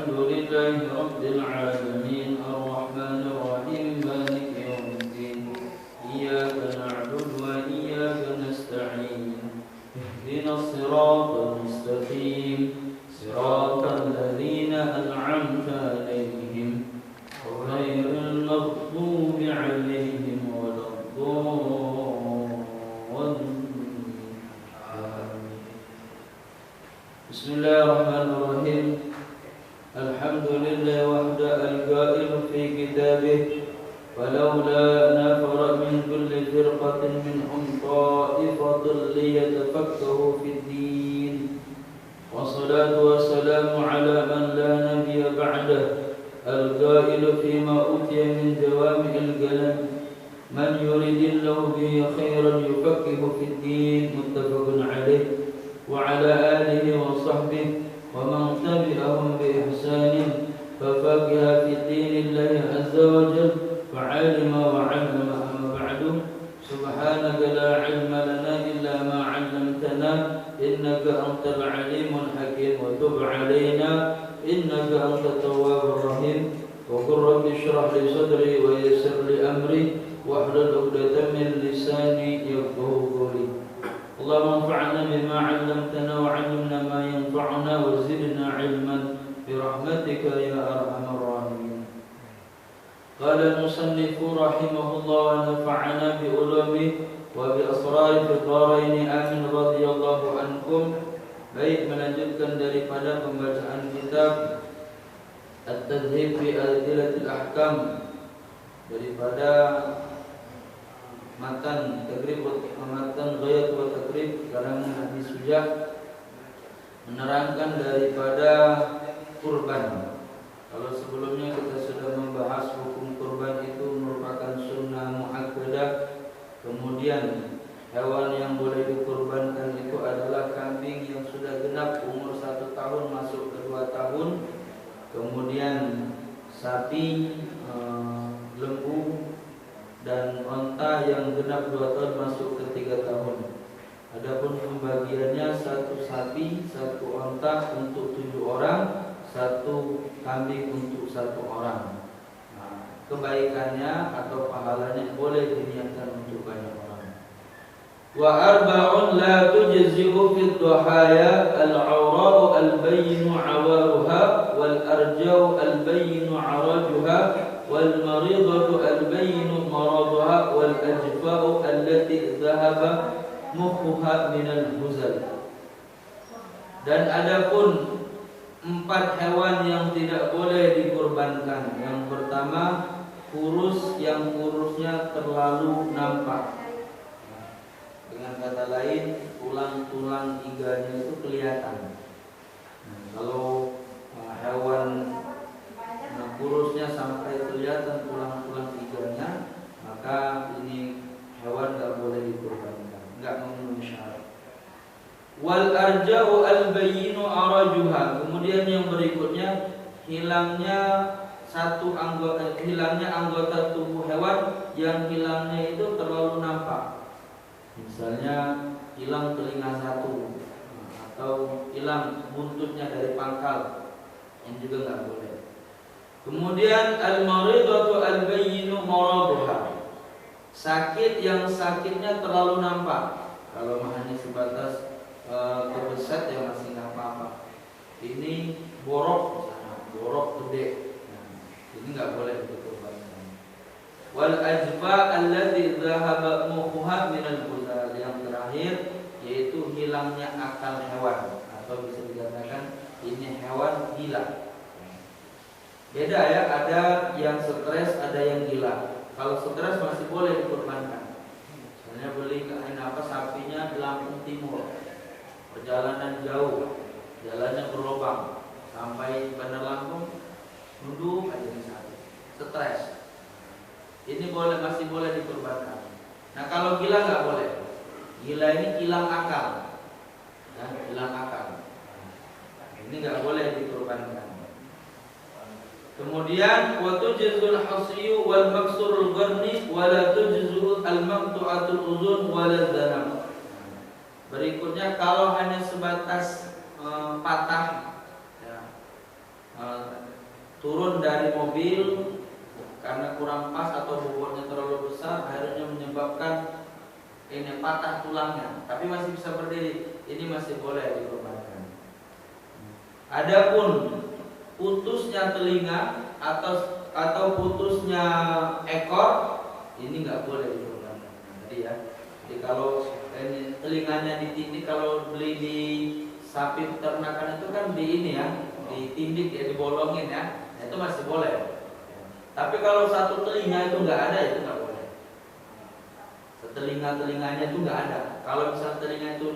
Alhamdulillahi Rabbil Alamin Ar-Rahmanir Rahim Maliki Yawmiddin Iyyaka na'budu wa iyyaka nasta'in Ihdinas siratal mustaqim Siratal ladzina an'amta 'alaihim ghairil maghdubi 'alaihim waladdallin. Bismillahirrahmanirrahim. Alhamdulillah wahda al-qa'il fi kitabih falawla nafara min kulli firqatin minhum ta'ifatun liyatafakkaru fid din wassalatu wassalamu ala man la nabiyya ba'dah al-qa'il fima utiya min jawami'il kalam man yuridillahu bihi khairan yufaqqihu fid din muttafaqun alayh wa ala alihi wa sahbihi ومن تبعهم بإحسان ففقه في دين الله عز وجل وعلم وعلم. أما بعد سبحانك لا علم لنا إلا ما علمتنا إنك أنت العليم الحكيم وتب علينا إنك أنت التواب الرحيم وقل رب اشرح لي صدري ويسر لي أمري واحلل عقدة من لساني يفقهوا قولي. اللهم انفعنا بما علمتنا وعلمنا ما ينفعنا وزدنا علما برحمتك يا أرحم الراحمين. قال المصنف رحمه الله ونفعنا بعلومه وبأسراره في الدارين آمين رضي الله عنكم. Baik, melanjutkan daripada pembacaan kitab At-Tadhhib fi Adillatil Ahkam daripada matan Taqrib matan Ghayat wa Taqrib karangan Abi Sujah menerangkan daripada kurban. Kalau sebelumnya kita sudah membahas hukum kurban itu merupakan sunnah muakkadah, kemudian hewan yang boleh dikurbankan itu adalah kambing yang sudah genap umur 1 tahun masuk ke 2 tahun, kemudian sapi, lembu dan onta yang genap 2 tahun masuk ke 3 tahun. Adapun pembagiannya 1 sapi, 1 onta untuk 7 orang, 1 kambing untuk 1 orang. Nah, kebaikannya atau pahalanya boleh diniatkan untuk banyak orang. Wa arba'un la tujzi'u fi dhahaya al-'awra'u al-bayyinu 'awaruha wal arja'u al-bayyinu 'arajuha wal maridatu al-bayyinu maraduha wal ajfa'u allati dhahaba mukhuha minal huzal. Dan adapun 4 hewan yang tidak boleh dikurbankan. Yang pertama, kurus yang kurusnya terlalu nampak. Dengan kata lain, tulang-tulang iganya itu kelihatan. Kalau hewan kurusnya sampai kelihatan tulang-tulang iganya, maka ini hewan tidak boleh dikurbankan, tidak memenuhi syarat. Wal arja'u al-bayyinu arajuha. Kemudian yang berikutnya, hilangnya anggota tubuh hewan yang hilangnya itu terlalu nampak. Misalnya hilang telinga 1 atau hilang buntutnya dari pangkal, yang juga tidak boleh. Kemudian al-maridatu al-bayyinu maraduha. Sakit yang sakitnya terlalu nampak. Kalau hanya sebatas kebeset yang masih nggak apa-apa. Ini borok misalnya, borok gede. Ini nggak boleh dikurbankan. Wal ajfa allati dhahaba mukhuha min al-buzal. Yang terakhir yaitu hilangnya akal hewan, atau bisa dikatakan ini hewan gila. Beda ya, ada yang stres, ada yang gila. Kalau stres masih boleh dikurbankan. Misalnya beli sapinya di Lampung Timur, perjalanan jauh, jalannya berlubang, sampai Bandar Lampung, nunduk aja di sana, stres. Ini masih boleh dikurbankan. Nah kalau gila nggak boleh. Gila ini hilang akal, ya, hilang akal. Ini nggak boleh dikurbankan. Kemudian wa tujzul hasyu wal maksurul qarni wa la tujzul al maqtu'atul uzun wa la dhanam. Berikutnya kalau hanya sebatas patah ya, turun dari mobil karena kurang pas atau bobotnya terlalu besar, akhirnya menyebabkan ini patah tulangnya, tapi masih bisa berdiri, ini masih boleh dikorbankan. Adapun putusnya telinga atau putusnya ekor, ini nggak boleh dikorbankan. Jadi kalau ini telinganya ditindik, kalau beli di sapi peternakan itu kan di ini ya, ditindik ya, dibolongin ya, itu masih boleh. Tapi kalau satu telinga itu nggak ada, itu nggak boleh. Telinganya itu nggak ada. Kalau misalnya telinga itu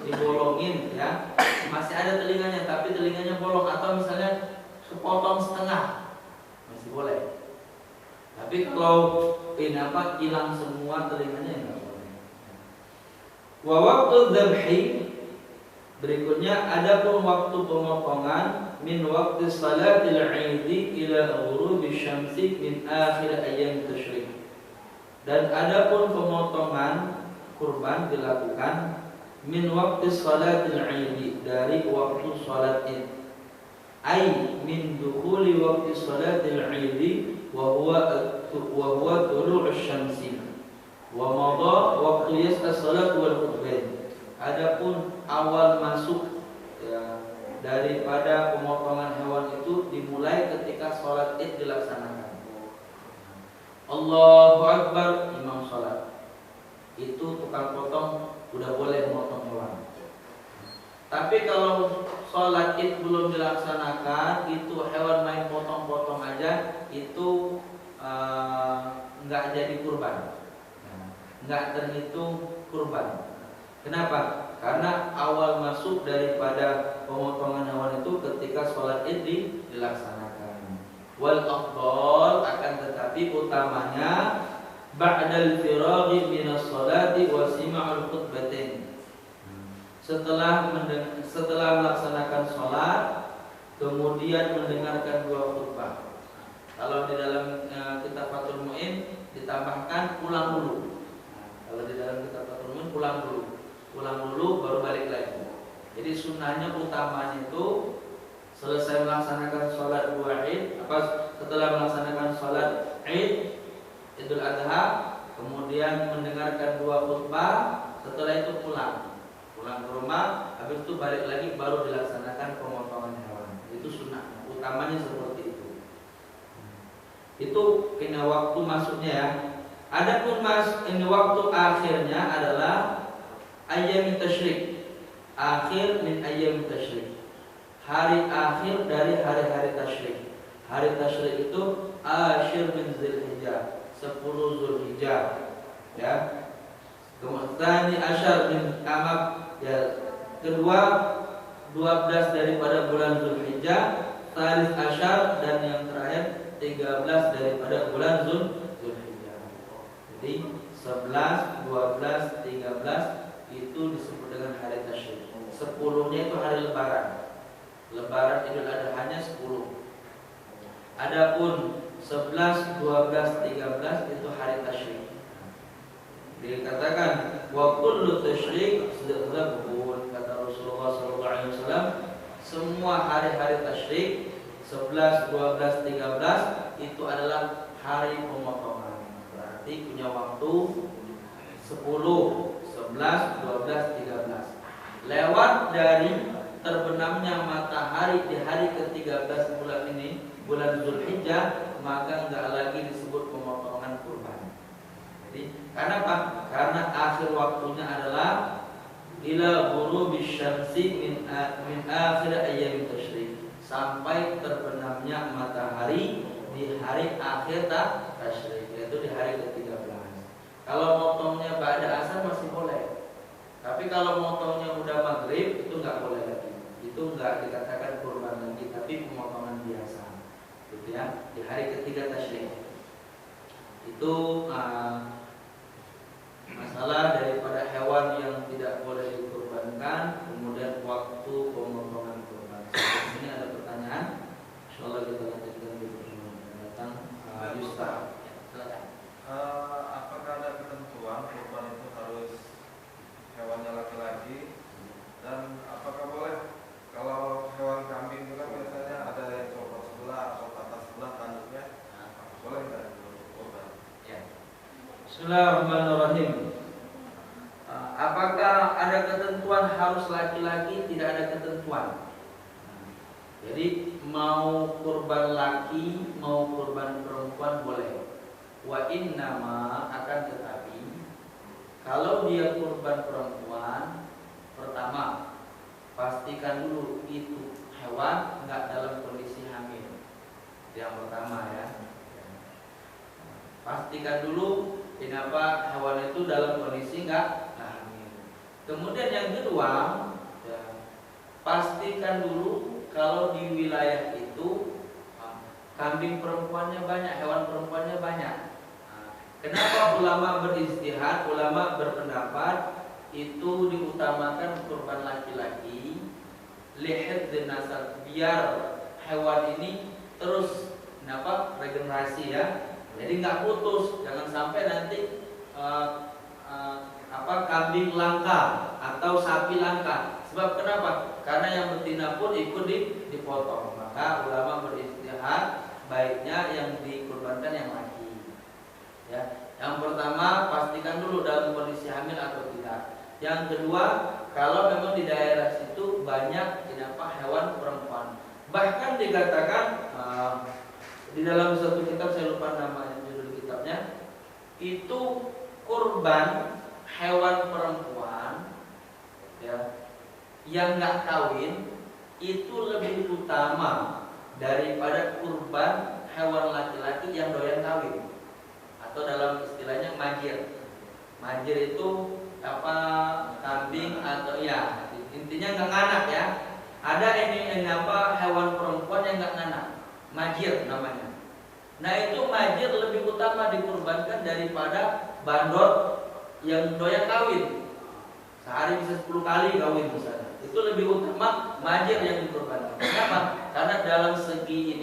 dibolongin ya, masih ada telinganya, tapi telinganya bolong, atau misalnya sepotong setengah, masih boleh. Tapi kalau hilang semua telinganya, nggak boleh. Wa waktu dzabhi, berikutnya adapun waktu pemotongan min waktu salatil Aid ila ghurubi syamsi min akhir ayyam tasyrik. Dan adapun pemotongan kurban dilakukan min waktu salatil Aid, dari waktu salat Id. Ai min dukhuli waktu salatil Aid wa huwa tulu'us syamsi wa madha waktu yas'a salat wal khutbain. Adapun awal masuk ya, daripada pemotongan hewan itu dimulai ketika sholat Id dilaksanakan. Allahu Akbar, imam sholat, itu tukang potong udah boleh memotong hewan. Tapi kalau sholat Id belum dilaksanakan, itu hewan main potong-potong aja, itu nggak jadi kurban, nggak terhitung kurban. Kenapa? Karena awal masuk daripada pemotongan hewan itu ketika sholat Id dilaksanakan. Wal afdal, akan tetapi utamanya ba'dal firaghi minas sholati wa sima'ul khutbatain. Setelah melaksanakan sholat, kemudian mendengarkan dua khutbah. Kalau di dalam kitab Fathul Mu'in ditambahkan pulang dulu. Kalau di dalam kitab Fathul Mu'in pulang dulu baru balik lagi. Jadi sunnahnya utamanya itu selesai melaksanakan sholat dua Id, setelah melaksanakan sholat Id Idul Adha, kemudian mendengarkan dua khutbah, setelah itu pulang ke rumah, habis itu balik lagi baru dilaksanakan pemotongan hewan. Itu sunnah utamanya seperti itu. Itu kena waktu masuknya ya. Adapun ini waktu akhirnya adalah ayyam tasyrik, akhir min ayyam tasyrik, hari akhir dari hari-hari tasyrik. Hari tasyrik itu asyir min Zulhijjah, 10 Zulhijjah ya. Kemudian asyar min Qamar ya, kedua 12 daripada bulan Zulhijjah, Tsalits asyar, dan yang terakhir 13 daripada bulan Zulhijjah. Jadi 11, 12, 13 itu disebut dengan hari tasyrik. 10-nya itu hari lebaran. Lebaran Idul Adha-nya 10. Adapun 11, 12, 13 itu hari tasyrik. Dikatakan wa kullu tasyrik dzabhun, kata Rasulullah SAW, semua hari-hari tasyrik 11, 12, 13 itu adalah hari pemotongan. Berarti punya waktu 10, 11, 12, 13. Lewat dari terbenamnya matahari di hari ke-13 bulan ini, bulan Zulhijjah, maka enggak lagi disebut pemotongan kurban. Jadi, karena apa? Karena akhir waktunya adalah ila ghurubi syamsi min akhir ayyam tasyrik, sampai terbenamnya matahari di hari akhir tasyrik, yaitu di hari ke-13. Kalau motongnya ba'da asar masih boleh. Tapi kalau motongnya udah maghrib itu nggak boleh lagi. Itu nggak dikatakan kurban lagi, tapi pemotongan biasa. Gitu ya. Di hari ketiga tasyrik. Itu masalah daripada hewan yang tidak boleh dikurbankan, kemudian waktu pemotongan kurban. Sampai sini ada pertanyaan? Insyaallah kita lanjutkan di pertemuan yang datang. Yusta. Apakah ada ketentuan kurban itu harus hewannya laki-laki, dan apakah boleh kalau hewan kambing itu kan biasanya ada yang copot sebelah atau patah Bismillahirrahmanirrahim. Apakah ada ketentuan harus laki-laki? Tidak ada ketentuan. Jadi mau kurban laki, mau kurban perempuan boleh. Wa innama, akan tetapi kalau dia kurban perempuan, pertama pastikan dulu itu hewan enggak dalam kondisi hamil. Yang pertama ya. Pastikan dulu kenapa hewan itu dalam kondisi enggak hamil. Kemudian yang kedua, ya, pastikan dulu kalau di wilayah itu kambing perempuannya banyak, hewan perempuannya banyak. Kenapa ulama beristihad, ulama berpendapat itu diutamakan kurban laki-laki, lihat dan nasab, biar hewan ini terus regenerasi ya. Jadi nggak putus, jangan sampai nanti kambing langka atau sapi langka. Sebab kenapa? Karena yang betina pun ikut dipotong. Maka ulama beristihad baiknya yang dikurbankan yang laki. Ya. Yang pertama pastikan dulu dalam kondisi hamil atau tidak. Yang kedua, kalau memang di daerah situ banyak hewan perempuan. Bahkan dikatakan di dalam satu kitab, saya lupa nama judul kitabnya, itu kurban hewan perempuan ya, yang nggak kawin itu lebih utama daripada kurban hewan laki-laki yang doyan kawin, atau dalam istilahnya majir. Majir itu kambing atau ya intinya nggak nganak ya. Ada hewan perempuan yang nggak nganak, majir namanya. Nah itu majir lebih utama dikurbankan daripada bandot yang doyan kawin. Sehari bisa 10 kali kawin misalnya. Itu lebih utama majir yang dikurbankan. Kenapa? Karena dalam segi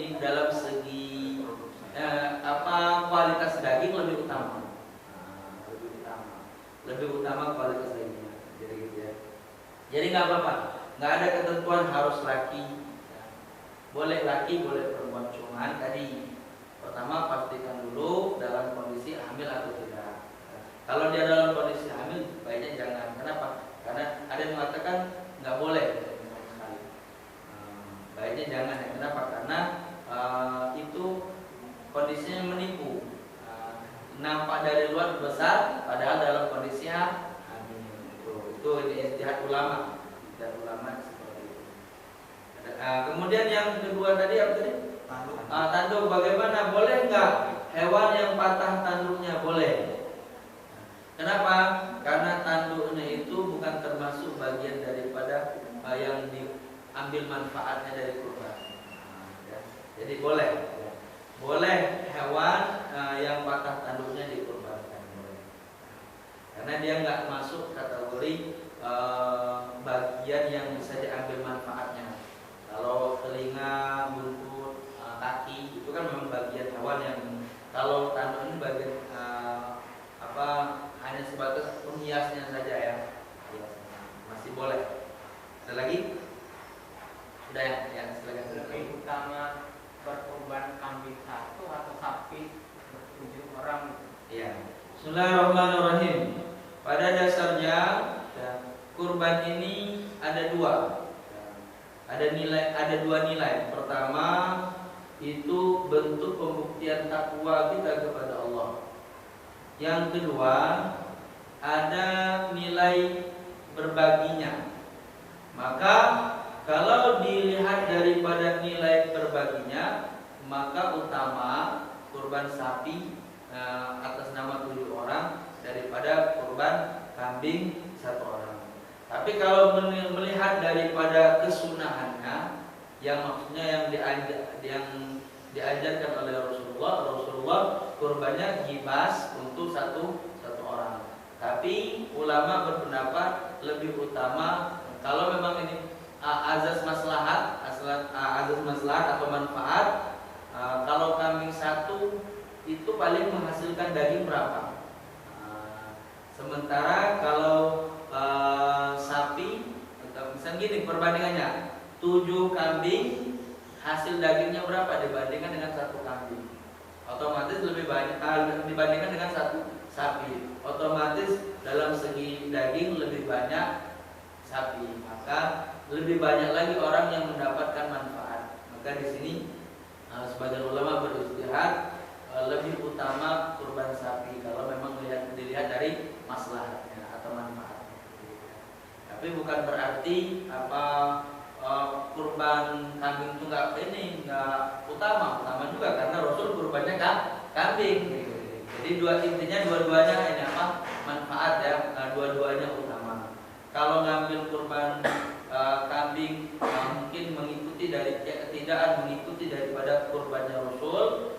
kualitas daging lebih utama. Lebih utama kualitas dagingnya. Jadi gitu ya. Jadi nggak apa-apa. Nggak ada ketentuan harus laki. Boleh laki, boleh perempuan. Cuman tadi pertama pastikan dulu dalam kondisi hamil atau tidak. Kalau dia dalam kondisi hamil, baiknya jangan. Kenapa? Karena ada yang mengatakan nggak boleh sama sekali. Baiknya jangan ya. Kenapa? Karena itu kondisinya menipu. Nampak dari luar besar, padahal dalam kondisi hamil. Itu ijtihad ulama. Dan ulama seperti itu. Kemudian yang kedua tadi apa tadi? Tanduk. Bagaimana? Boleh nggak hewan yang patah tanduknya? Boleh. Kenapa? Karena tanduknya itu bukan termasuk bagian daripada yang diambil manfaatnya dari kurban. Ya. Jadi boleh. Boleh hewan yang patah tanduknya dikurbankan. Karena dia nggak masuk kategori bagian yang bisa diambil manfaatnya. Kalau telinga, buntut, kaki itu kan memang bagian hewan yang, kalau tanduk ini bagian hanya sebatas penghiasnya saja ya. Masih boleh. Ada lagi? Sudah ya, silakan. Lebih utama berkurban kambing satu atau sapi 7 orang? Ya. Bismillahirrahmanirrahim. Pada dasarnya kurban ini ada dua. Ada dua nilai. Pertama itu bentuk pembuktian takwa kita kepada Allah. Yang kedua ada nilai berbaginya. Maka kalau dilihat daripada nilai berbaginya, maka utama kurban sapi atas nama 7 orang daripada kurban kambing 1 orang. Tapi kalau melihat daripada kesunahannya, yang maksudnya yang diajarkan oleh Rasulullah kurbannya gibas untuk satu orang. Tapi ulama berpendapat lebih utama kalau memang ini azas maslahat atau manfaat. Kalau kambing 1 itu paling menghasilkan daging berapa? Sementara kalau sapi, atau misalnya gini perbandingannya, 7 kambing hasil dagingnya berapa dibandingkan dengan 1 kambing? Otomatis lebih banyak dibandingkan dengan sapi. Otomatis dalam segi daging lebih banyak sapi, maka lebih banyak lagi orang yang mendapatkan manfaat. Maka di sini sebagian ulama beristihad lebih utama kurban sapi kalau memang dilihat dari maslahatnya atau manfaatnya. Tapi bukan berarti kurban kambing itu nggak utama juga karena Rasul kurbannya kambing. Jadi intinya dua-duanya ini manfaat ya, dua-duanya utama. Kalau ngambil kurban kambing mungkin mengikuti daripada kurbannya Rasul.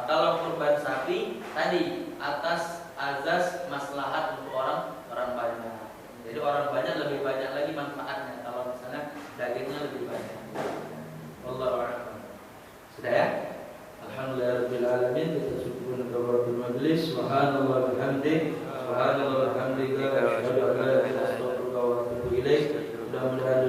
Kalau kurban sapi tadi atas azas maslahat untuk orang banyak. Jadi orang banyak lebih banyak lagi manfaatnya kalau misalnya dagingnya lebih banyak. Wallahu a'lam. Sudah ya? Alhamdulillahirabbil alamin. Kita syukurin kepada majelis. Subhanallah bihamdihi. Subhanallah bihamdika. Asyhadu an la ilaha illallah wa atubu ilaik. Mudah-mudahan